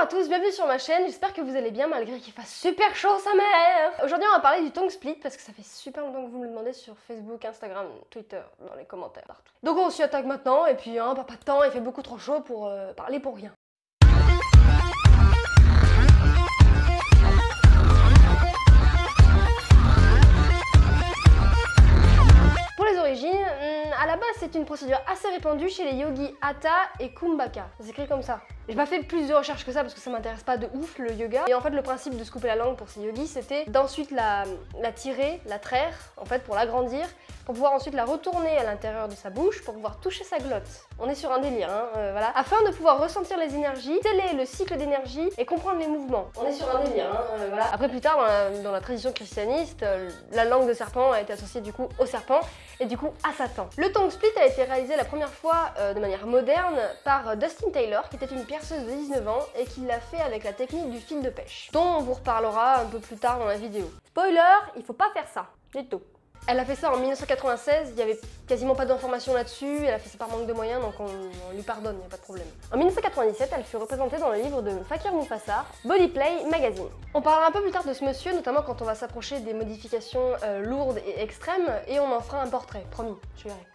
à tous, bienvenue sur ma chaîne, j'espère que vous allez bien malgré qu'il fasse super chaud sa mère. Aujourd'hui on va parler du tongue split parce que ça fait super longtemps que vous me le demandez sur Facebook, Instagram, Twitter, dans les commentaires, partout. Donc on s'y attaque maintenant et puis pas de temps, il fait beaucoup trop chaud pour parler pour rien. Pour les origines, à la base c'est une procédure assez répandue chez les yogis Hatha et Kumbhaka. Ça s'écrit comme ça. J'ai pas fait plus de recherches que ça parce que ça m'intéresse pas de ouf le yoga. Et en fait le principe de se couper la langue pour ces yogis c'était d'ensuite la tirer, la traire en fait pour l'agrandir, pour pouvoir ensuite la retourner à l'intérieur de sa bouche pour pouvoir toucher sa glotte. On est sur un délire voilà. Afin de pouvoir ressentir les énergies, sceller le cycle d'énergie et comprendre les mouvements. On est sur un délire voilà. Après plus tard dans la tradition christianiste, la langue de serpent a été associée du coup au serpent et du coup à Satan. Le tongue split a été réalisé la première fois de manière moderne par Dustin Taylor qui était une perceuse de 19 ans et qui l'a fait avec la technique du fil de pêche, dont on vous reparlera un peu plus tard dans la vidéo. Spoiler, il faut pas faire ça, du tout. Elle a fait ça en 1996, il n'y avait quasiment pas d'informations là-dessus, elle a fait ça par manque de moyens donc on lui pardonne, il n'y a pas de problème. En 1997, elle fut représentée dans le livre de Fakir Mufassar, Body Play Magazine. On parlera un peu plus tard de ce monsieur, notamment quand on va s'approcher des modifications lourdes et extrêmes, et on en fera un portrait, promis, je verrai.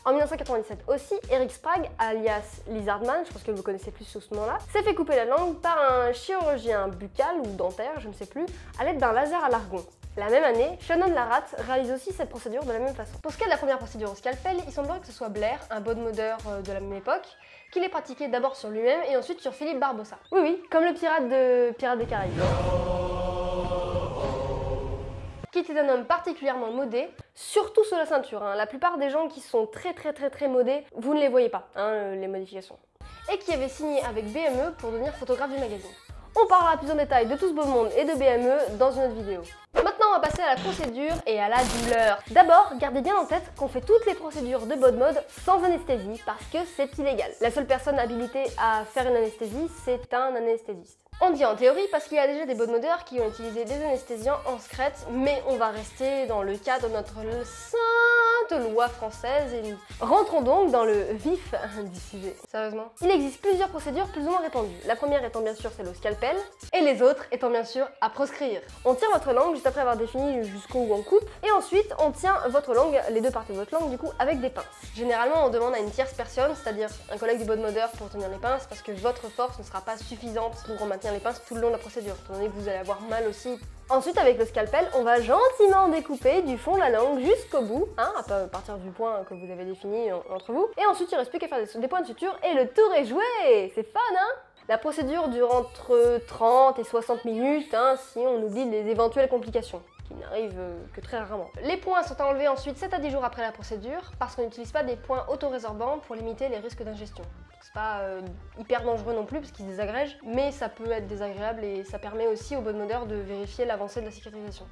En 1997 aussi, Eric Sprague, alias Lizardman, je pense que vous connaissez plus sous ce nom-là, s'est fait couper la langue par un chirurgien buccal ou dentaire, je ne sais plus, à l'aide d'un laser à l'argon. La même année, Shannon Larratt réalise aussi cette procédure de la même façon. Pour ce qui est de la première procédure au scalpel, il semblerait que ce soit Blair, un bodemodeur de la même époque, qui l'ait pratiqué d'abord sur lui-même et ensuite sur Philippe Barbossa. Oui, comme le pirate de Pirates des Caraïbes. Qui était un homme particulièrement modé, surtout sous la ceinture. La plupart des gens qui sont très modés, vous ne les voyez pas, les modifications. Et qui avait signé avec BME pour devenir photographe du magazine. On parlera plus en détail de tout ce beau monde et de BME dans une autre vidéo. Maintenant, on va passer à la procédure et à la douleur. D'abord, gardez bien en tête qu'on fait toutes les procédures de bod mode sans anesthésie parce que c'est illégal. La seule personne habilitée à faire une anesthésie, c'est un anesthésiste. On dit en théorie parce qu'il y a déjà des bodemodeurs qui ont utilisé des anesthésiants en secrète, mais on va rester dans le cadre de notre sainte loi française et nous rentrons donc dans le vif du sujet. Sérieusement. Il existe plusieurs procédures plus ou moins répandues. La première étant bien sûr celle au scalpel, et les autres étant bien sûr à proscrire. On tire votre langue juste après avoir défini jusqu'où on coupe, et ensuite on tient votre langue, les deux parties de votre langue du coup, avec des pinces. Généralement on demande à une tierce personne, c'est-à-dire un collègue du bodemodeur pour tenir les pinces, parce que votre force ne sera pas suffisante pour maintenir les pinces tout le long de la procédure, étant donné que vous allez avoir mal aussi. Ensuite, avec le scalpel, on va gentiment découper du fond de la langue jusqu'au bout, à partir du point que vous avez défini entre vous. Et ensuite, il ne reste plus qu'à faire des points de suture et le tour est joué. C'est fun, La procédure dure entre 30 et 60 minutes, si on oublie les éventuelles complications, qui n'arrivent que très rarement. Les points sont à enlever ensuite 7 à 10 jours après la procédure, parce qu'on n'utilise pas des points autorésorbants pour limiter les risques d'ingestion. C'est pas hyper dangereux non plus parce qu'ils désagrègent, mais ça peut être désagréable et ça permet aussi au bodemodeur de vérifier l'avancée de la cicatrisation.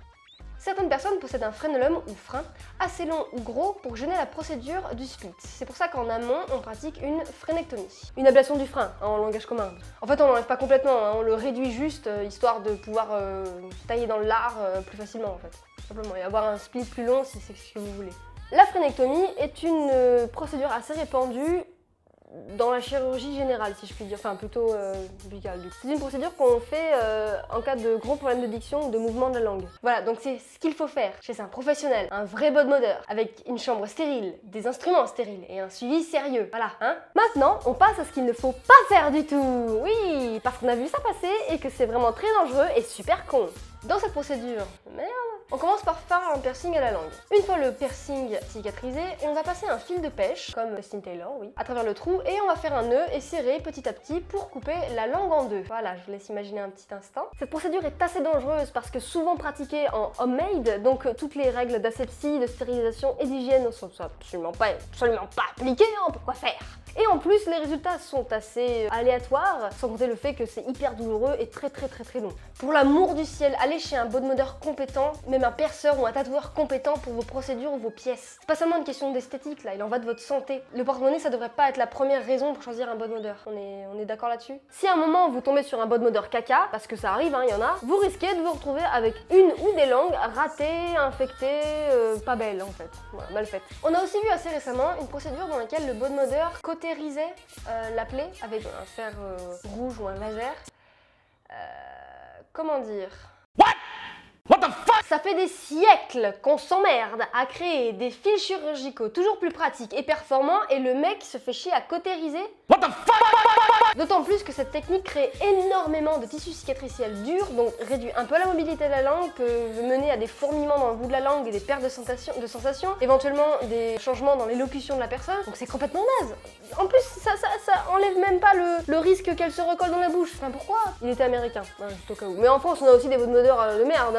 Certaines personnes possèdent un frénolum ou frein assez long ou gros pour gêner la procédure du split. C'est pour ça qu'en amont, on pratique une frénectomie. Une ablation du frein, en langage commun. En fait, on l'enlève pas complètement, on le réduit juste, histoire de pouvoir tailler dans le lard plus facilement en fait. Simplement, et avoir un split plus long si c'est ce que vous voulez. La frénectomie est une procédure assez répandue dans la chirurgie générale, si je puis dire, enfin plutôt buccale. C'est une procédure qu'on fait en cas de gros problèmes de diction ou de mouvement de la langue. Voilà, donc c'est ce qu'il faut faire chez un professionnel, un vrai bodemodeur, avec une chambre stérile, des instruments stériles et un suivi sérieux. Voilà, Maintenant, on passe à ce qu'il ne faut pas faire du tout. Oui, parce qu'on a vu ça passer et que c'est vraiment très dangereux et super con. Dans cette procédure, on commence par faire un piercing à la langue. Une fois le piercing cicatrisé, on va passer un fil de pêche, comme Dustin Taylor, à travers le trou et on va faire un nœud et serrer petit à petit pour couper la langue en deux. Voilà, je vous laisse imaginer un petit instant. Cette procédure est assez dangereuse parce que souvent pratiquée en homemade, donc toutes les règles d'asepsie, de stérilisation et d'hygiène ne sont absolument pas appliquées, pourquoi faire? Et en plus, les résultats sont assez aléatoires, sans compter le fait que c'est hyper douloureux et très long. Pour l'amour du ciel, allez chez un bodemodeur compétent, même un perceur ou un tatoueur compétent pour vos procédures ou vos pièces. C'est pas seulement une question d'esthétique là, il en va de votre santé. Le porte-monnaie, ça devrait pas être la première raison pour choisir un bodemodeur. On est d'accord là-dessus? Si à un moment vous tombez sur un bodemodeur caca, parce que ça arrive, il y en a, vous risquez de vous retrouver avec une ou des langues ratées, infectées, pas belles en fait. Voilà, mal faites. On a aussi vu assez récemment une procédure dans laquelle le bodemodeur cotait cautériser la plaie avec un fer rouge ou un laser. Comment dire? What the fuck? Ça fait des siècles qu'on s'emmerde à créer des fils chirurgicaux toujours plus pratiques et performants et le mec se fait chier à cautériser. What the fuck? D'autant plus que cette technique crée énormément de tissus cicatriciels durs, donc réduit un peu la mobilité de la langue, peut mener à des fourmillements dans le bout de la langue et des pertes de sensations, éventuellement des changements dans l'élocution de la personne, donc c'est complètement naze. En plus, ça enlève même pas le risque qu'elle se recolle dans la bouche. Enfin, pourquoi? Il était américain, juste au cas où. Mais en France, on a aussi des modeurs de merde,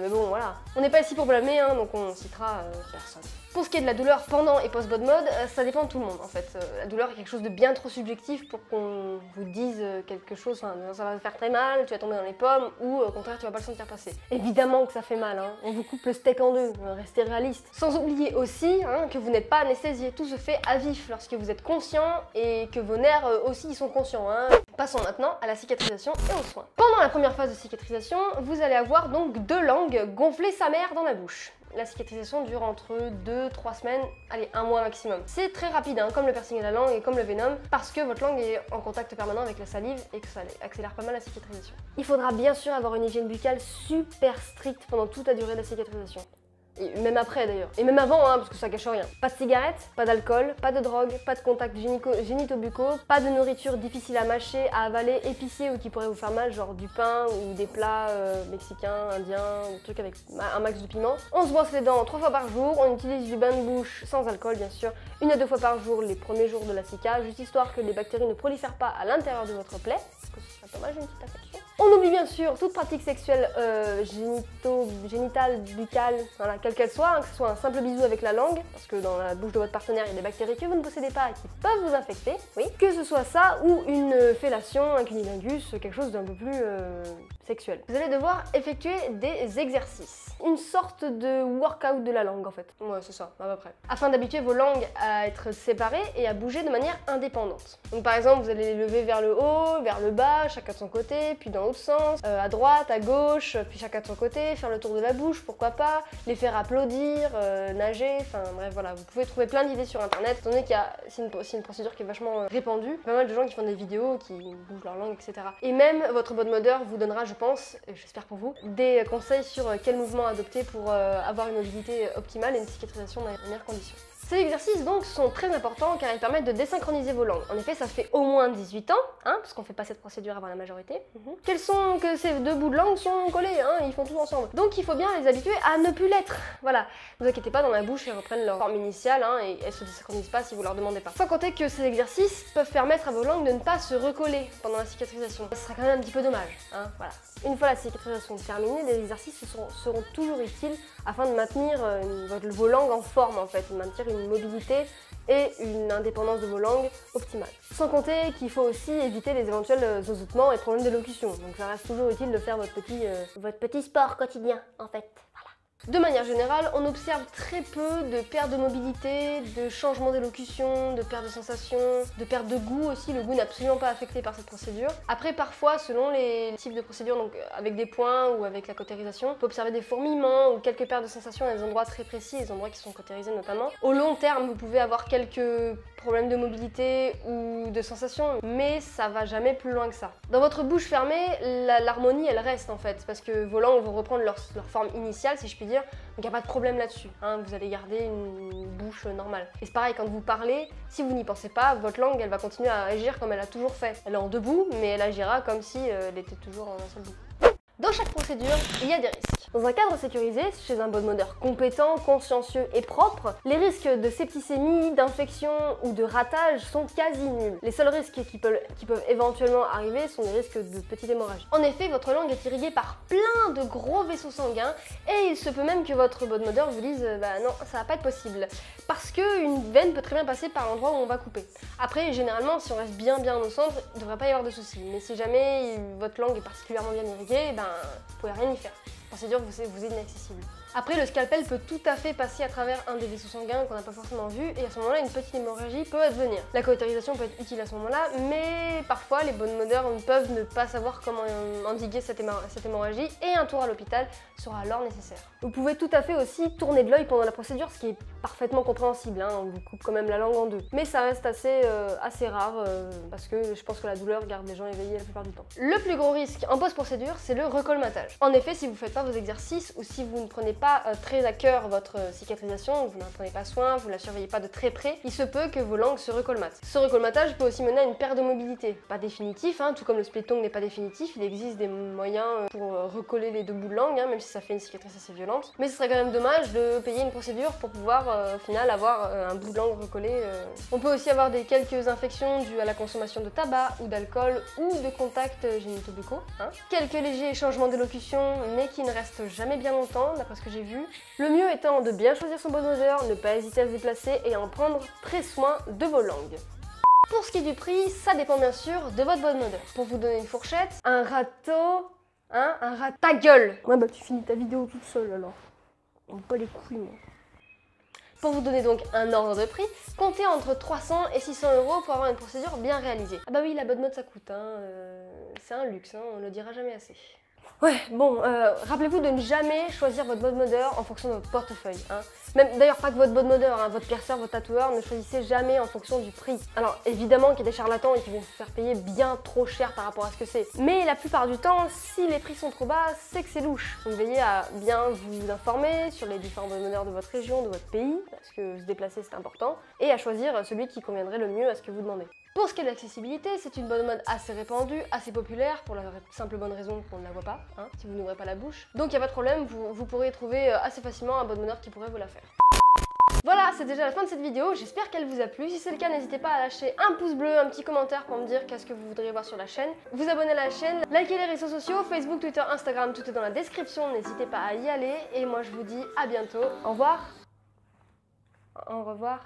mais bon, voilà. On n'est pas ici pour blâmer, donc on citera personne. Pour ce qui est de la douleur pendant et post-bod mode, ça dépend de tout le monde en fait. La douleur est quelque chose de bien trop subjectif pour qu'on vous dise quelque chose, enfin, ça va te faire très mal, tu vas tomber dans les pommes, ou au contraire tu vas pas le sentir passer. Évidemment que ça fait mal, on vous coupe le steak en deux, restez réaliste. Sans oublier aussi que vous n'êtes pas anesthésié, tout se fait à vif lorsque vous êtes conscient et que vos nerfs aussi ils sont conscients. Passons maintenant à la cicatrisation et aux soins. Pendant la première phase de cicatrisation, vous allez avoir donc 2 langues gonfler sa mère dans la bouche. La cicatrisation dure entre 2-3 semaines, allez 1 mois maximum. C'est très rapide, comme le piercing de la langue et comme le venom, parce que votre langue est en contact permanent avec la salive et que ça accélère pas mal la cicatrisation. Il faudra bien sûr avoir une hygiène buccale super stricte pendant toute la durée de la cicatrisation. Et même après d'ailleurs. Et même avant, parce que ça cache rien. Pas de cigarettes, pas d'alcool, pas de drogue, pas de contact génito-buccaux, pas de nourriture difficile à mâcher, à avaler, épicée ou qui pourrait vous faire mal, genre du pain ou des plats mexicains, indiens, des trucs avec un max de piment. On se brosse les dents 3 fois par jour, on utilise du bain de bouche sans alcool bien sûr, 1 à 2 fois par jour les premiers jours de la cica, juste histoire que les bactéries ne prolifèrent pas à l'intérieur de votre plaie, parce que ce serait pas mal une petite infection. On oublie bien sûr toute pratique sexuelle génitale, buccale, voilà, quelle qu'elle soit, que ce soit un simple bisou avec la langue, parce que dans la bouche de votre partenaire il y a des bactéries que vous ne possédez pas et qui peuvent vous infecter, oui. Que ce soit ça ou une fellation, un cunnilingus, quelque chose d'un peu plus sexuel. Vous allez devoir effectuer des exercices. Une sorte de workout de la langue en fait. Ouais, c'est ça, à peu près. Afin d'habituer vos langues à être séparées et à bouger de manière indépendante. Donc par exemple, vous allez les lever vers le haut, vers le bas, chacun de son côté, puis dans l'autre sens, à droite, à gauche, puis chacun de son côté, faire le tour de la bouche, pourquoi pas, les faire applaudir, nager, enfin bref voilà, vous pouvez trouver plein d'idées sur internet, étant donné qu'il y a, c'est une procédure qui est vachement répandue, pas mal de gens qui font des vidéos, qui bougent leur langue, etc. Et même votre body modeur vous donnera, je pense, j'espère pour vous, des conseils sur quel mouvement adopter pour avoir une mobilité optimale et une cicatrisation dans les meilleures conditions. Ces exercices donc sont très importants car ils permettent de désynchroniser vos langues. En effet, ça fait au moins 18 ans, parce qu'on fait pas cette procédure avant la majorité, que ces 2 bouts de langue sont collés, ils font tout ensemble. Donc il faut bien les habituer à ne plus l'être. Voilà, ne vous inquiétez pas, dans la bouche, elles reprennent leur forme initiale et elles se désynchronisent pas si vous leur demandez pas. Sans compter que ces exercices peuvent permettre à vos langues de ne pas se recoller pendant la cicatrisation. Ce sera quand même un petit peu dommage, voilà. Une fois la cicatrisation terminée, les exercices seront toujours utiles afin de maintenir vos langues en forme en fait, de maintenir une mobilité et une indépendance de vos langues optimale. Sans compter qu'il faut aussi éviter les éventuels zozotements et problèmes d'élocution. Donc ça reste toujours utile de faire votre petit sport quotidien en fait. Voilà. De manière générale, on observe très peu de perte de mobilité, de changement d'élocution, de perte de sensation, de perte de goût aussi. Le goût n'est absolument pas affecté par cette procédure. Après, parfois, selon les types de procédures, donc avec des points ou avec la cautérisation, on peut observer des fourmillements ou quelques pertes de sensation à des endroits très précis, les endroits qui sont cautérisés notamment. Au long terme, vous pouvez avoir quelques problèmes de mobilité ou de sensation, mais ça va jamais plus loin que ça. Dans votre bouche fermée, l'harmonie elle reste en fait, parce que vos langues vont reprendre leur forme initiale, si je puis dire, donc il n'y a pas de problème là-dessus, vous allez garder une bouche normale. Et c'est pareil, quand vous parlez, si vous n'y pensez pas, votre langue elle va continuer à agir comme elle a toujours fait. Elle est en debout, mais elle agira comme si elle était toujours en un seul bout. Dans chaque procédure, il y a des risques. Dans un cadre sécurisé, chez un body modeur compétent, consciencieux et propre, les risques de septicémie, d'infection ou de ratage sont quasi nuls. Les seuls risques qui peuvent éventuellement arriver sont des risques de petite hémorragie. En effet, votre langue est irriguée par plein de gros vaisseaux sanguins et il se peut même que votre body modeur vous dise bah non, ça va pas être possible. Parce qu'une veine peut très bien passer par l'endroit où on va couper. Après, généralement, si on reste bien au centre, il ne devrait pas y avoir de soucis. Mais si jamais votre langue est particulièrement bien irriguée, vous pouvez rien y faire. La procédure vous est inaccessible. Après, le scalpel peut tout à fait passer à travers un des vaisseaux sanguins qu'on n'a pas forcément vu, et à ce moment-là, une petite hémorragie peut advenir. La cautérisation peut être utile à ce moment-là, mais parfois, les bone modeurs peuvent ne pas savoir comment endiguer cette hémorragie, et un tour à l'hôpital sera alors nécessaire. Vous pouvez tout à fait aussi tourner de l'œil pendant la procédure, ce qui est parfaitement compréhensible, hein, on vous coupe quand même la langue en deux. Mais ça reste assez rare, parce que je pense que la douleur garde les gens éveillés la plupart du temps. Le plus gros risque en post-procédure, c'est le recolmatage. En effet, si vous ne faites pas vos exercices, ou si vous ne prenez pas très à cœur votre cicatrisation, vous n'en prenez pas soin, vous ne la surveillez pas de très près, il se peut que vos langues se recolmatent. Ce recolmatage peut aussi mener à une perte de mobilité. Pas définitif, hein, tout comme le split tongue n'est pas définitif, il existe des moyens pour recoller les deux bouts de langue, hein, même si ça fait une cicatrice assez violente. Mais ce serait quand même dommage de payer une procédure pour pouvoir au final avoir un bout de langue recollé. On peut aussi avoir quelques infections dues à la consommation de tabac ou d'alcool ou de contacts génito-buccaux. Hein. Quelques légers changements d'élocution, mais qui ne restent jamais bien longtemps, d'après ce que j'ai vu. Le mieux étant de bien choisir son bone odeur, ne pas hésiter à se déplacer et en prendre très soin de vos langues. Pour ce qui est du prix, ça dépend bien sûr de votre bone odeur. Pour vous donner une fourchette, un râteau, hein, un rat ta gueule. Ouais bah tu finis ta vidéo toute seule alors. On me pas les couilles moi. Pour vous donner donc un ordre de prix, comptez entre 300 et 600 € pour avoir une procédure bien réalisée. Ah bah oui, la bonne mode ça coûte, hein, c'est un luxe, hein, on le dira jamais assez. Ouais, bon, rappelez-vous de ne jamais choisir votre bone modeur en fonction de votre portefeuille. Hein. Même d'ailleurs pas que votre bone modeur, hein, votre pierceur, votre tatoueur, ne choisissez jamais en fonction du prix. Alors évidemment qu'il y a des charlatans et qui vont vous faire payer bien trop cher par rapport à ce que c'est. Mais la plupart du temps, si les prix sont trop bas, c'est que c'est louche. Donc veillez à bien vous informer sur les différents bone modeurs de votre région, de votre pays, parce que se déplacer c'est important, et à choisir celui qui conviendrait le mieux à ce que vous demandez. Pour ce qui est de l'accessibilité, c'est une bonne mode assez répandue, assez populaire, pour la simple bonne raison qu'on ne la voit pas, hein, si vous n'ouvrez pas la bouche. Donc il n'y a pas de problème, vous pourrez trouver assez facilement un bonne modeur qui pourrait vous la faire. Voilà, c'est déjà la fin de cette vidéo, j'espère qu'elle vous a plu. Si c'est le cas, n'hésitez pas à lâcher un pouce bleu, un petit commentaire pour me dire qu'est-ce que vous voudriez voir sur la chaîne. Vous abonner à la chaîne, likez les réseaux sociaux, Facebook, Twitter, Instagram, tout est dans la description, n'hésitez pas à y aller. Et moi je vous dis à bientôt, au revoir. Au revoir.